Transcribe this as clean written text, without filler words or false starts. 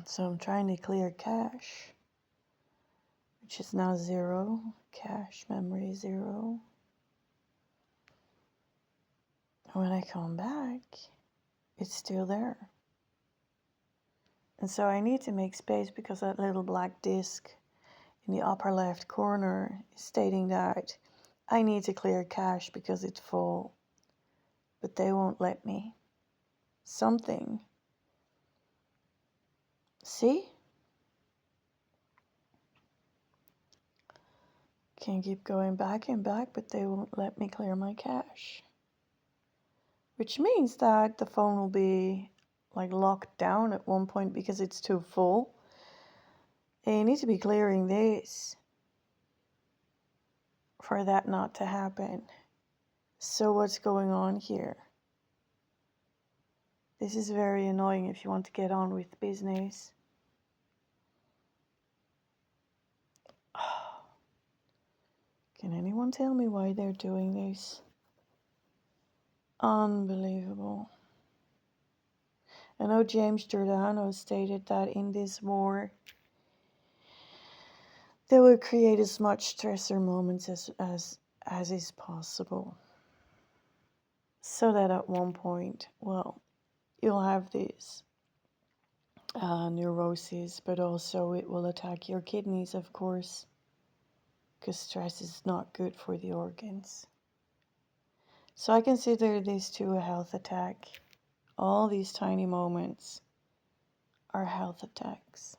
So I'm trying to clear cache, which is now 0. Cache memory 0. When I come back, it's still there. And so I need to make space because that little black disk in the upper left corner is stating that I need to clear cache because it's full. But they won't let me. Something. See? Can keep going back and back, but they won't let me clear my cache. Which means that the phone will be like locked down at one point because it's too full. And you need to be clearing this for that not to happen. So what's going on here? This is very annoying if you want to get on with business. Can anyone tell me why they're doing this? Unbelievable. I know James Giordano stated that in this war, they will create as much stressor moments as is possible. So that at one point, well, you'll have this neurosis, but also it will attack your kidneys, of course, because stress is not good for the organs. So I consider this too a health attack. All these tiny moments are health attacks.